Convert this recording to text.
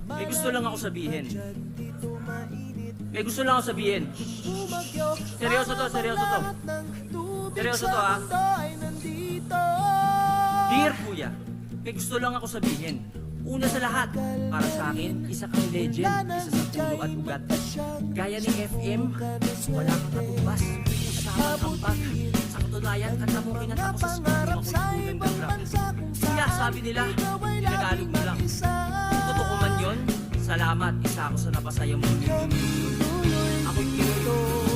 May gusto lang ako sabihin. May gusto lang ako sabihin. Seryoso to, seryoso to. Seryoso to ha. Dear Kuya, may gusto lang ako sabihin. Una sa lahat, para sa akin, isa kang legend, isa sa pulo at ugat. Gaya ni FM, wala kang katumbas, usapan ang pag. Sa katunayan, kanta mo kinanta ko sa screen, ako'y tunay ng rap. Kaya sabi nila, tinagalog mo lang. Kung totoo man yun, salamat, isa ako sa napasayang mundo. Ako'y Pinoy.